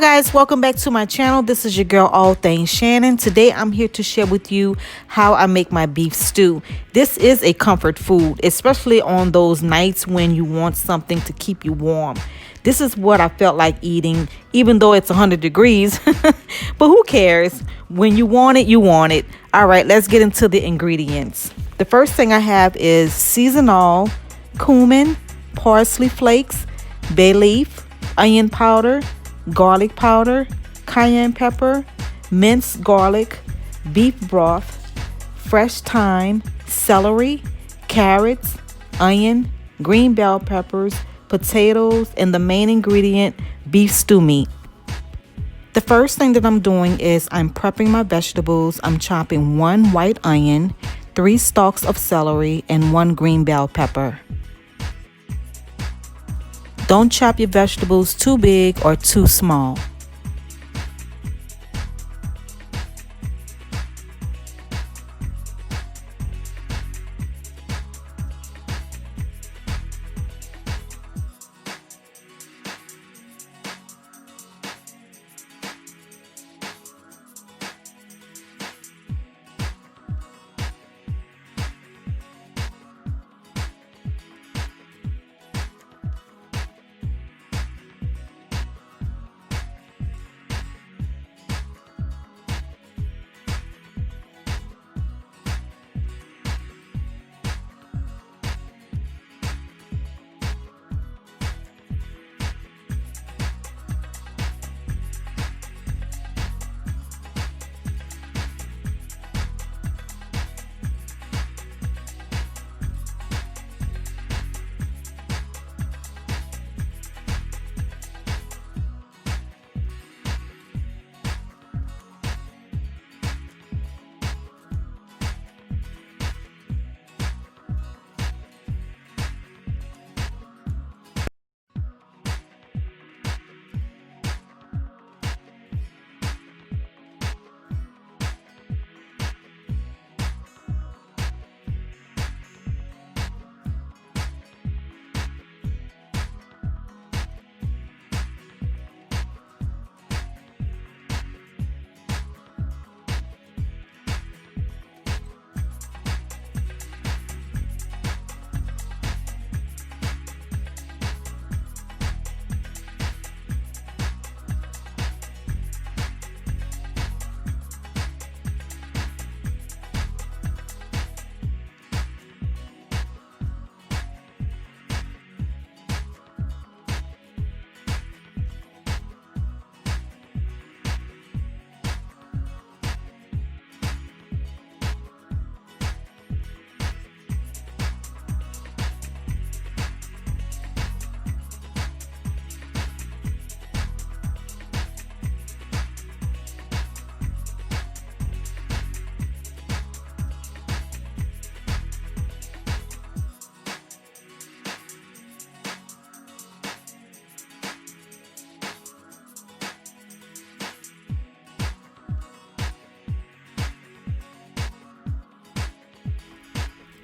Guys, welcome back to my channel. This is your girl All Things Shannon. Today I'm here to share with you how I make my beef stew. This is a comfort food, especially on those nights when you want something to keep you warm. This is what I felt like eating, even though it's 100 degrees. But who cares? When you want it, you want it. All right, let's get into the ingredients. The first thing I have is seasonal, cumin, parsley flakes, bay leaf, onion powder, garlic powder, cayenne pepper, minced garlic, beef broth, fresh thyme, celery, carrots, onion, green bell peppers, potatoes, and the main ingredient, beef stew meat. The first thing that I'm doing is I'm prepping my vegetables. I'm chopping 1 white onion, 3 stalks of celery, and 1 green bell pepper. Don't chop your vegetables too big or too small.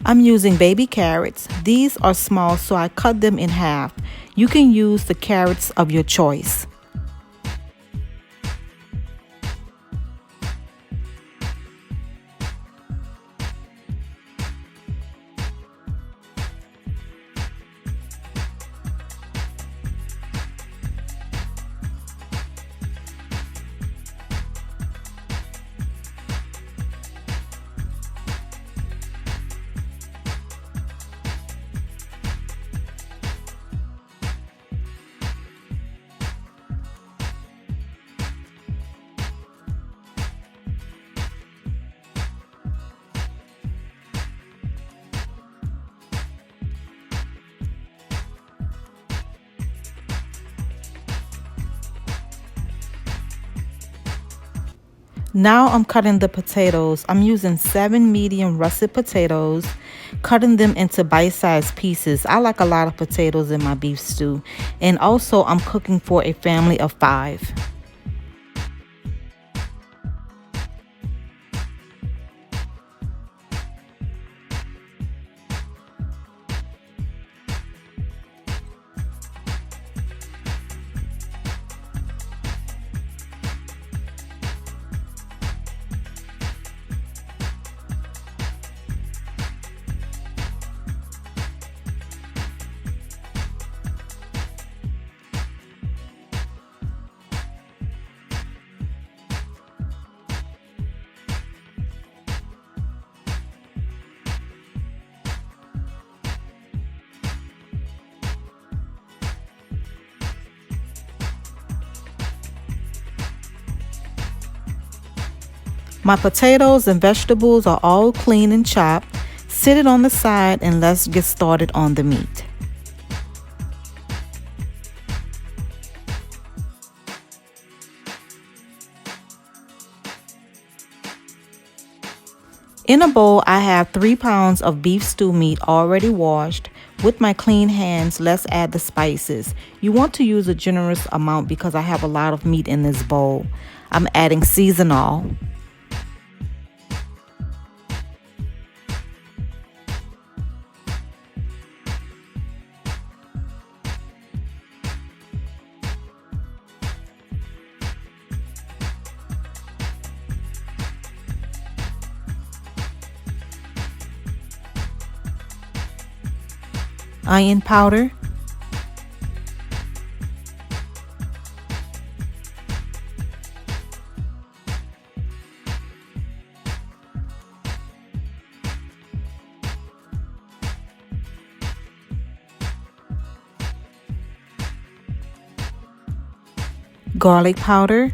I'm using baby carrots. These are small, so I cut them in half. You can use the carrots of your choice. Now I'm cutting the potatoes. I'm using 7 medium russet potatoes, cutting them into bite-sized pieces. I like a lot of potatoes in my beef stew. And also I'm cooking for a family of 5. My potatoes and vegetables are all clean and chopped. Sit it on the side and let's get started on the meat. In a bowl, I have 3 pounds of beef stew meat already washed. With my clean hands, let's add the spices. You want to use a generous amount because I have a lot of meat in this bowl. I'm adding seasonal, onion powder, garlic powder,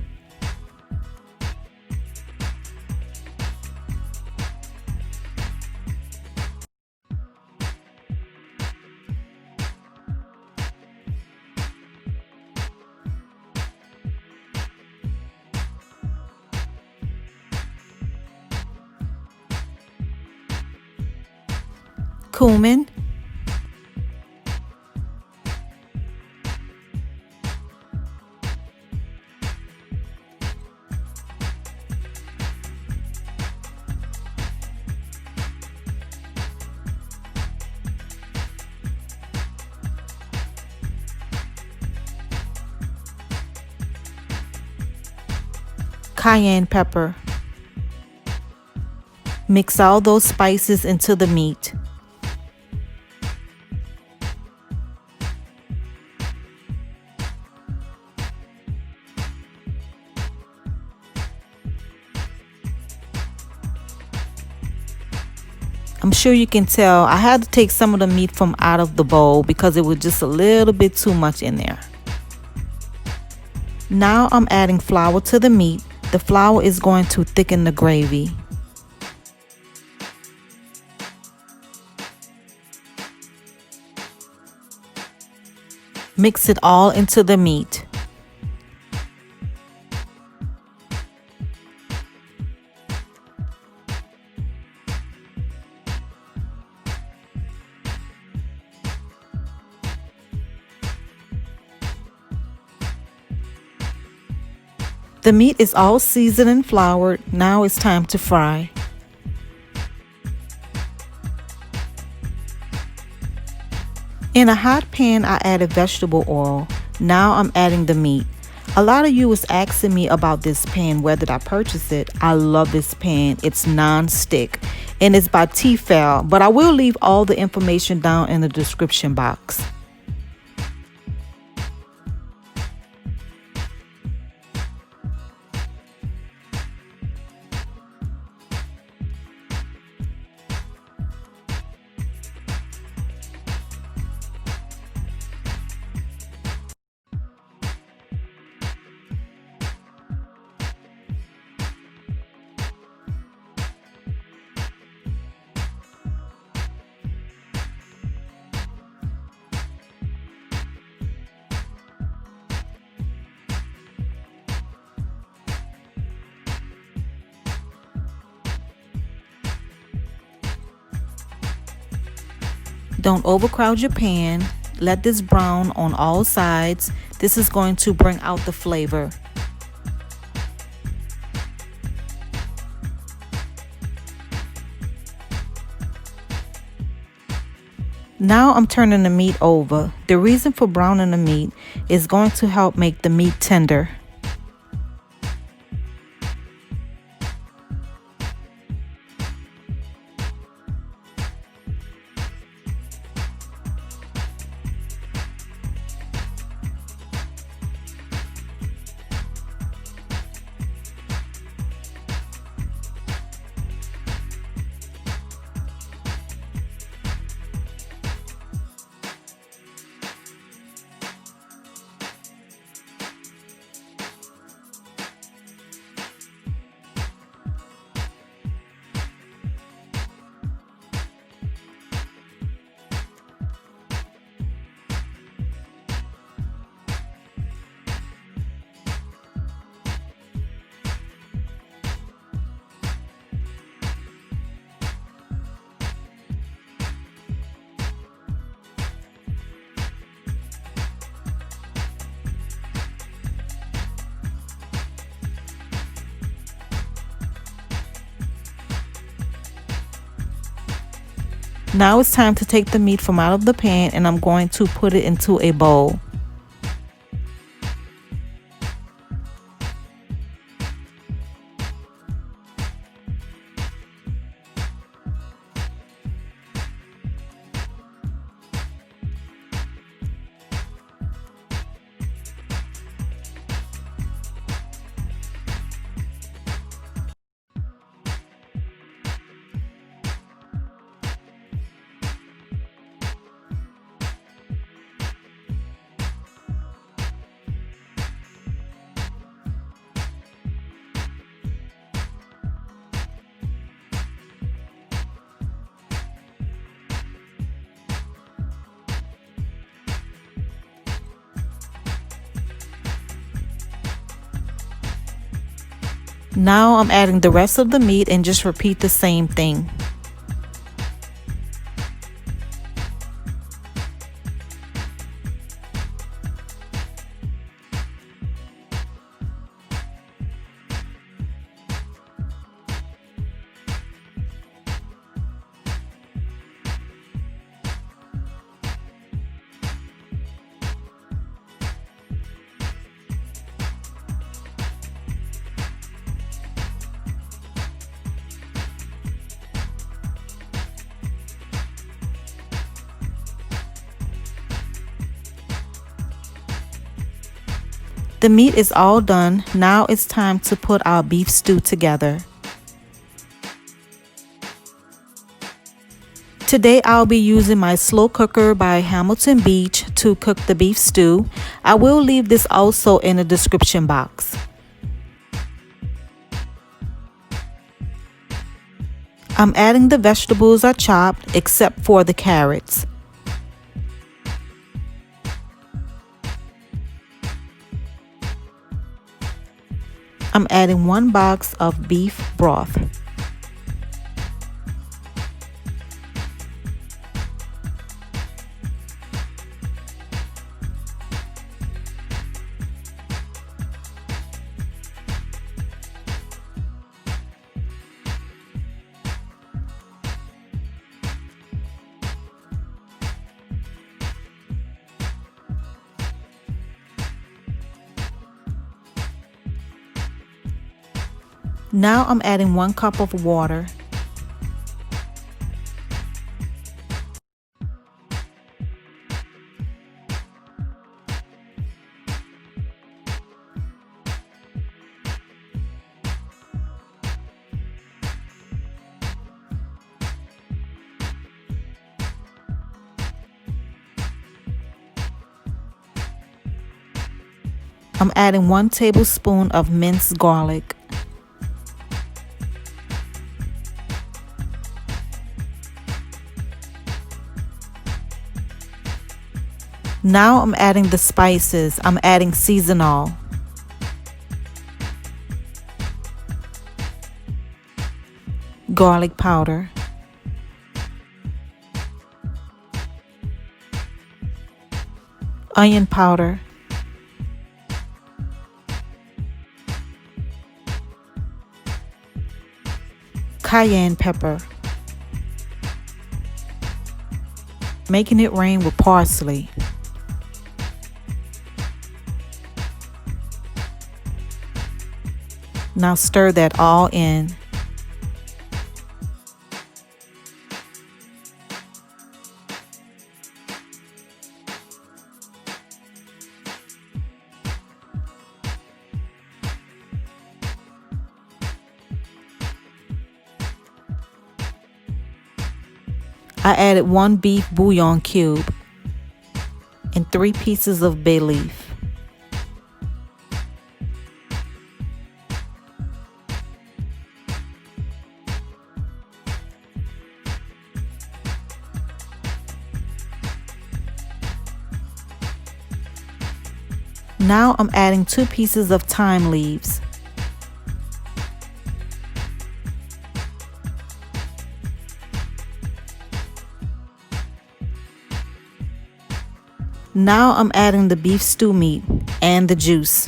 cumin, cayenne pepper. Mix all those spices into the meat. I'm sure you can tell I had to take some of the meat from out of the bowl because it was just a little bit too much in there. Now I'm adding flour to the meat. The flour is going to thicken the gravy. Mix it all into the meat. The meat is all seasoned and floured. Now it's time to fry. In a hot pan, I added vegetable oil. Now I'm adding the meat. A lot of you was asking me about this pan, where did I purchase it? I love this pan. It's non-stick and it's by Tefal, but I will leave all the information down in the description box. Don't overcrowd your pan. Let this brown on all sides. This is going to bring out the flavor. Now I'm turning the meat over. The reason for browning the meat is going to help make the meat tender. Now it's time to take the meat from out of the pan and I'm going to put it into a bowl. Now I'm adding the rest of the meat and just repeat the same thing. The meat is all done. Now it's time to put our beef stew together. Today I'll be using my slow cooker by Hamilton Beach to cook the beef stew. I will leave this also in the description box. I'm adding the vegetables I chopped except for the carrots. I'm adding 1 box of beef broth. Now I'm adding 1 cup of water. I'm adding 1 tablespoon of minced garlic. Now I'm adding the spices. I'm adding seasonal, garlic powder, onion powder, cayenne pepper, making it rain with parsley. Now stir that all in. I added 1 beef bouillon cube and 3 pieces of bay leaf. Now I'm adding 2 pieces of thyme leaves. Now I'm adding the beef stew meat and the juice.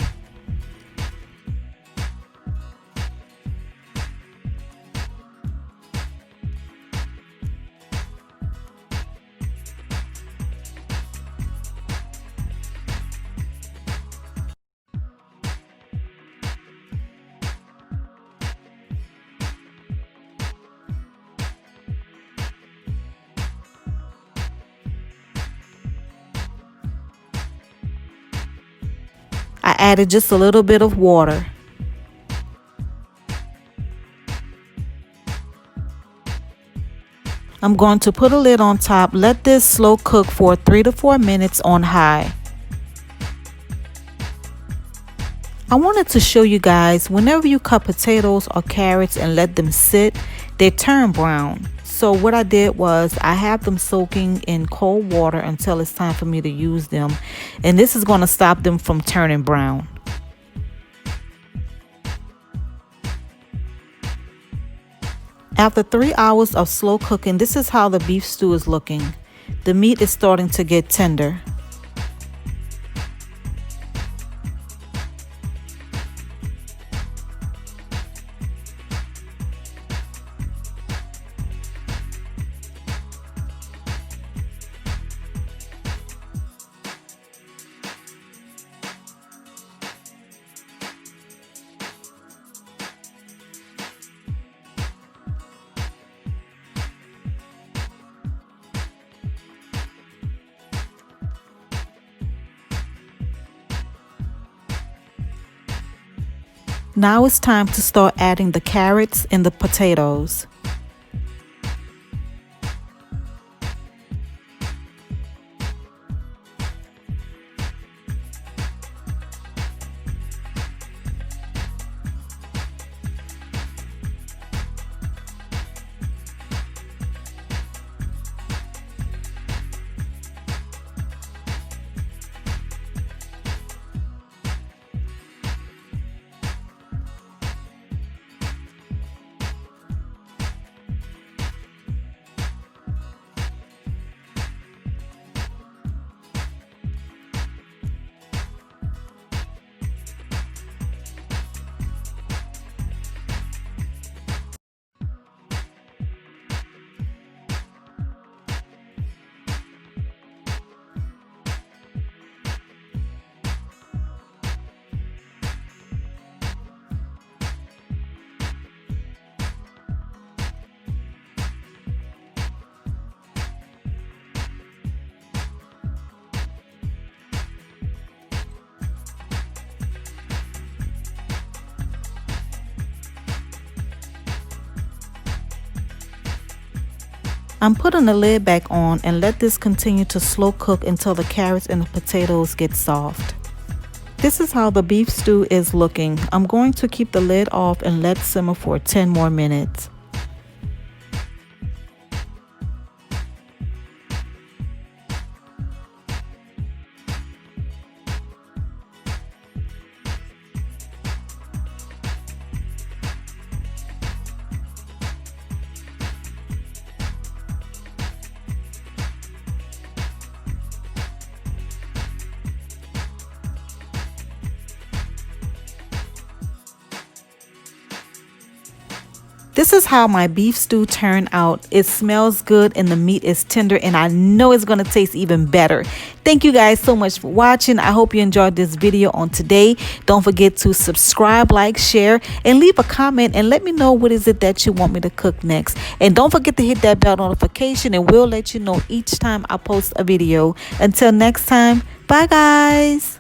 I added just a little bit of water. I'm going to put a lid on top. Let this slow cook for 3 to 4 minutes on high. I wanted to show you guys, whenever you cut potatoes or carrots and let them sit, they turn brown. So what I did was I have them soaking in cold water until it's time for me to use them. And this is going to stop them from turning brown. After 3 hours of slow cooking, this is how the beef stew is looking. The meat is starting to get tender. Now it's time to start adding the carrots and the potatoes. I'm putting the lid back on and let this continue to slow cook until the carrots and the potatoes get soft. This is how the beef stew is looking. I'm going to keep the lid off and let simmer for 10 more minutes. This is how my beef stew turned out. It smells good and the meat is tender, and I know it's going to taste even better. Thank you guys so much for watching. I hope you enjoyed this video on today. Don't forget to subscribe, like, share, and leave a comment and let me know what is it that you want me to cook next. And don't forget to hit that bell notification and we'll let you know each time I post a video. Until next time, bye guys.